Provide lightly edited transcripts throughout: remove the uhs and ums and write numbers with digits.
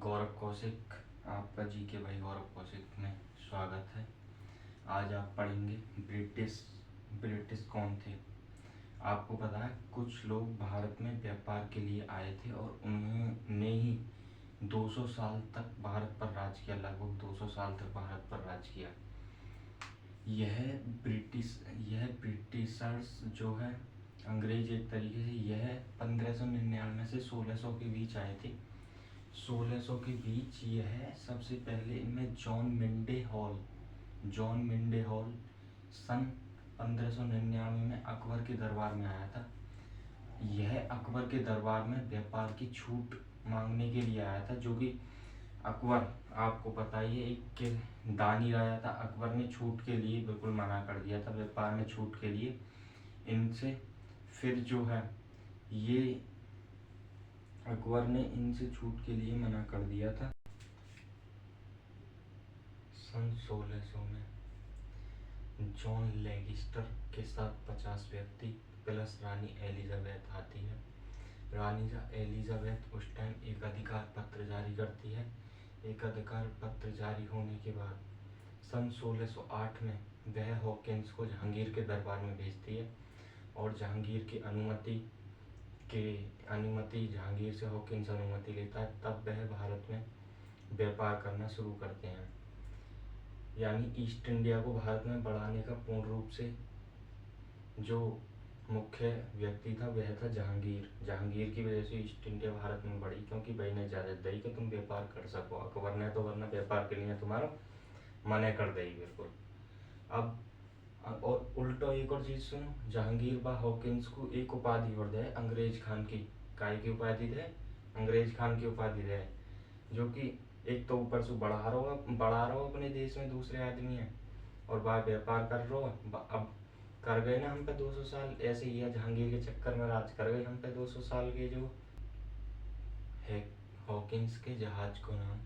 गौरव कौशिक, आपका जी के भाई गौरव कौशिक में स्वागत है। आज आप पढ़ेंगे ब्रिटिश कौन थे। आपको पता है कुछ लोग भारत में व्यापार के लिए आए थे और उन्होंने ही 200 साल तक भारत पर राज किया, लगभग 200 साल तक भारत पर राज किया। यह ब्रिटिशर्स जो है अंग्रेज, एक तरीके से यह 1599 से 1600 के बीच आए थे। 1600 के बीच यह सबसे पहले इनमें जॉन मिंडे हॉल सन 1599 में अकबर के दरबार में आया था। यह अकबर के दरबार में व्यापार की छूट मांगने के लिए आया था, जो कि अकबर, आपको पता ही है, एक दानी राजा था। अकबर ने छूट के लिए बिल्कुल मना कर दिया था, व्यापार में छूट के लिए इनसे। फिर जो है ये अकबर ने इनसे छूट के लिए मना कर दिया था। सन 1600 में जॉन लैंगिस्टर के साथ 50 व्यक्ति प्लस रानी एलिजाबेथ आती है। रानी एलिजाबेथ उस टाइम एक अधिकार पत्र जारी करती है। एक अधिकार पत्र जारी होने के बाद सन 1608 में वह हॉकिंस को जहांगीर के दरबार में भेजती है और जहांगीर की अनुमति जहांगीर से हॉकिंस अनुमति लेता है। तब वह भारत में व्यापार करना शुरू करते हैं। यानी ईस्ट इंडिया को भारत में बढ़ाने का पूर्ण रूप से जो मुख्य व्यक्ति था वह था जहांगीर की वजह से ईस्ट इंडिया भारत में बढ़ी, क्योंकि भाई ने इजाजत दी कि तुम व्यापार कर सको। अकबर ने तो वरना व्यापार के लिए तुम्हारा मना कर दी बिल्कुल। अब और उल्टा एक और चीज सुनो, जहांगीर बा हॉकिंस को एक उपाधि और दे, अंग्रेज खान की। काय की उपाधि दे? अंग्रेज खान की उपाधि दे, जो कि एक तो ऊपर से बढ़ा रहा हो अपने देश में दूसरे आदमी है, और बाहर व्यापार कर रहा हो। अब कर गए ना हम पे 200 साल, ऐसे ही है, जहांगीर के चक्कर में राज कर गए हम पे 200 साल के। जो है हॉकिंस के जहाज को नाम,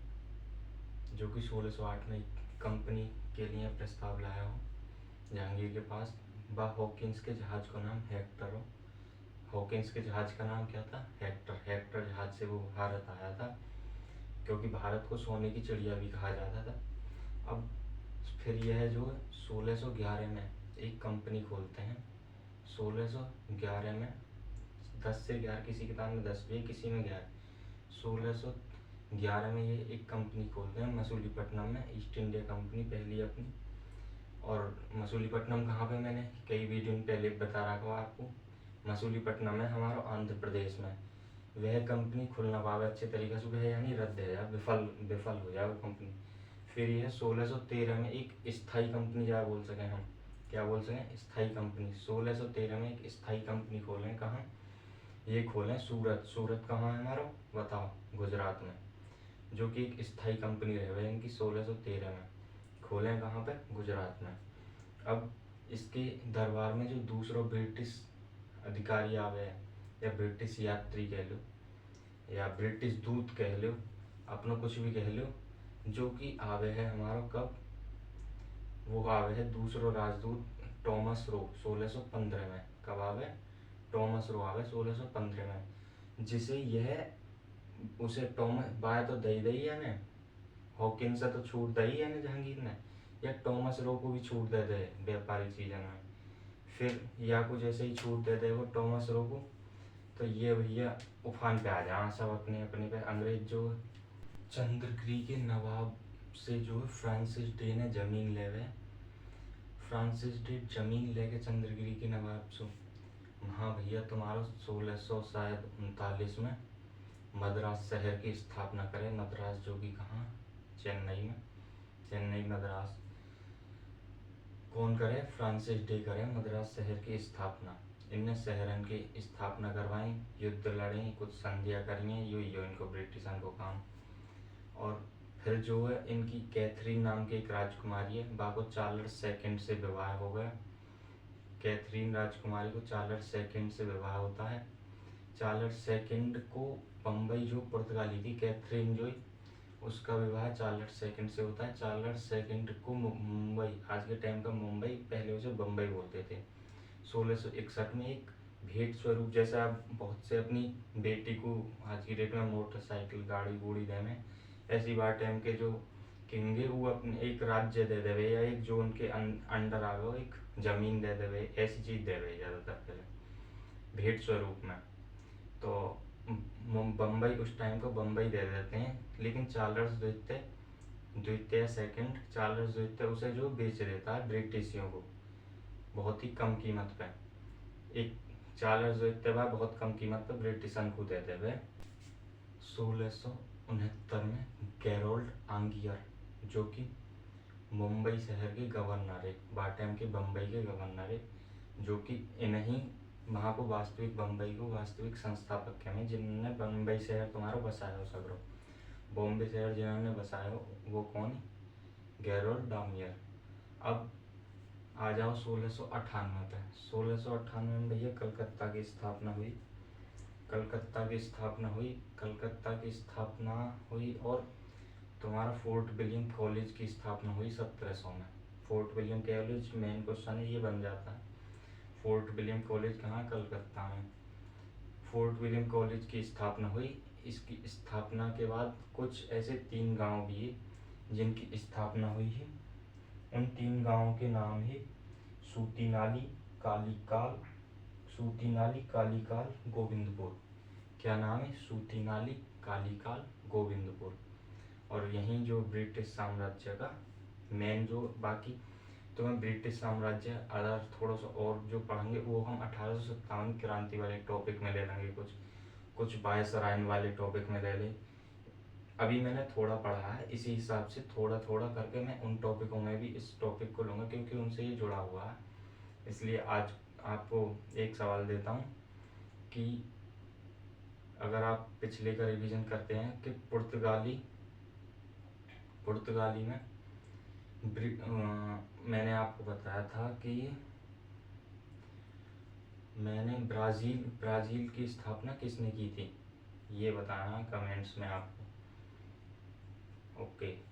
जो कि 1608 में कंपनी के लिए प्रस्ताव लाया हो जहांगीर के पास, बा हॉकिंस के जहाज को नाम हेक्टर हो। हॉकिंस के जहाज का नाम क्या था? हेक्टर जहाज से वो भारत आया था, क्योंकि भारत को सोने की चिड़िया भी कहा जाता था। अब फिर यह जो 1611 में एक कंपनी खोलते हैं। 1611 में 10 से 11, किसी किताब में 10 भी है, किसी में 11। 1611 में ये एक कंपनी खोलते हैं मसूलीपट्टनम में, ईस्ट इंडिया कंपनी पहली अपनी। और मसूलीपट्टनम कहाँ पे, मैंने कई वीडियो में पहले बता रखा हो आपको, मसूलीपट्टनम है हमारा आंध्र प्रदेश में। वह कंपनी खुल ना पावे अच्छे तरीके से, वह यानी रद्द है, विफल हो जाए वो कंपनी। फिर यह 1613 में एक स्थायी कंपनी, क्या बोल सकें हम, क्या बोल सकें, स्थायी कंपनी। 1613 में एक स्थायी कंपनी खोलें, कहाँ? ये खोलें सूरत कहाँ है हमारा, बताओ, गुजरात में, जो कि एक स्थायी कंपनी रहे इनकी। 1613 में खोलें कहाँ पे? गुजरात में। अब इसके दरबार में जो दूसरा ब्रिटिश अधिकारी आवे हैं, या ब्रिटिश यात्री कह लो, या ब्रिटिश दूत कह लो, अपना कुछ भी कह लो, जो कि आवे है हमारा कब? वो आवे है दूसरा राजदूत टॉमस रो 1615 में। कब आवे? टॉमस रो आवे 1615 में, जिसे यह उसे टॉमस बाय तो दई है ने, हॉकिंस से तो छूट दई है ने जहांगीर ने, या टॉमस रो को भी छूट दे दे व्यापारिक चीज़ों में। फिर या को जैसे ही छूट दे दे वो टॉमस रो को, तो ये भैया उफान पे आ जाए सब अपने अपने पे। अंग्रेज जो चंद्रगिरी के नवाब से जो फ्रांसिस डे ने जमीन लेवे, फ्रांसिस डे जमीन लेके चंद्रगिरी के नवाब से, हाँ भैया तुम्हारा 1639 में मद्रास शहर की स्थापना करे। मद्रास जो कि कहाँ? चेन्नई में, चेन्नई मद्रास। कौन करे? फ्रांसिस डे करे मद्रास शहर की स्थापना। इनने शहरन की स्थापना करवाई, युद्ध लड़े, कुछ संधियाँ करी, यो इनको ब्रिटिशन को काम। और फिर जो है इनकी कैथरीन नाम की एक राजकुमारी है, बाको चार्ल्स सेकंड से विवाह हो गया। कैथरीन राजकुमारी को चार्ल्स सेकंड से विवाह होता है। चार्ल्स सेकंड को बम्बई जो पुर्तगाली थी कैथरीन जो, उसका विवाह चार्ल्स सेकंड से होता है। चार्ल्स सेकंड को मुंबई, आज के टाइम का मुंबई, पहले उसे बम्बई बोलते थे। 1661 में एक भेंट स्वरूप, जैसे आप बहुत से अपनी बेटी को आज की डेट में मोटरसाइकिल गाड़ी गूड़ी देने, ऐसी बार टाइम के जो किंग है वो अपने एक राज्य दे देवे या एक जो उनके अंडर आ गए एक जमीन दे देवे, ऐसी चीज दे देवे ज़्यादातर पहले भेंट स्वरूप में। तो बम्बई उस टाइम को बम्बई दे देते हैं, लेकिन चार्ल्स द्वितीय द्वितीय सेकंड चार्ल्स द्वितीय उसे जो बेच देता है ब्रिटिशियों को बहुत ही कम कीमत पे। एक चार्ल्स द्वितीय बहुत कम कीमत पे ब्रिटिशन को देते हुए 1669 में गैरोल्ड आंगियर जो कि मुंबई शहर के गवर्नर है, बाटाम के बम्बई के गवर्नर है, जो कि इन्हीं वहाँ को वास्तविक बम्बई को वास्तविक संस्थापक हैं जिन्होंने बम्बई शहर तुम्हारा बसाया हो सगरो। बॉम्बे शहर जिन्होंने बसाया हो वो कौन? गैरोल्ड डामियर। अब आ जाओ 1698 पे। 1698 में भैया कलकत्ता की स्थापना हुई। कलकत्ता की स्थापना हुई और तुम्हारा फोर्ट विलियम कॉलेज की स्थापना हुई 1700 में। Fort William college main question है ये बन जाता है। फोर्ट विलियम कॉलेज कहाँ? कलकत्ता में। फोर्ट विलियम कॉलेज की स्थापना हुई। इसकी स्थापना के बाद कुछ ऐसे 3 गांव भी है जिनकी स्थापना हुई है। उन 3 गांवों के नाम है सूती नाली, कालीकाल, गोविंदपुर। क्या नाम है? सूती नाली, कालीकाल, गोविंदपुर। और यहीं जो ब्रिटिश साम्राज्य का मेन जो बाकी तो मैं ब्रिटिश साम्राज्य अदर थोड़ा सा और जो पढ़ेंगे वो हम 1857 क्रांति वाले टॉपिक में ले लेंगे, कुछ वायसराय वाले टॉपिक में ले लें। अभी मैंने थोड़ा पढ़ा है, इसी हिसाब से थोड़ा थोड़ा करके मैं उन टॉपिकों में भी इस टॉपिक को लूँगा क्योंकि उनसे ये जुड़ा हुआ है। इसलिए आज आपको एक सवाल देता हूँ कि अगर आप पिछले का रिवीजन करते हैं कि पुर्तगाली में मैंने आपको बताया था कि मैंने ब्राज़ील की स्थापना किसने की थी, ये बताना कमेंट्स में आपको। ओके।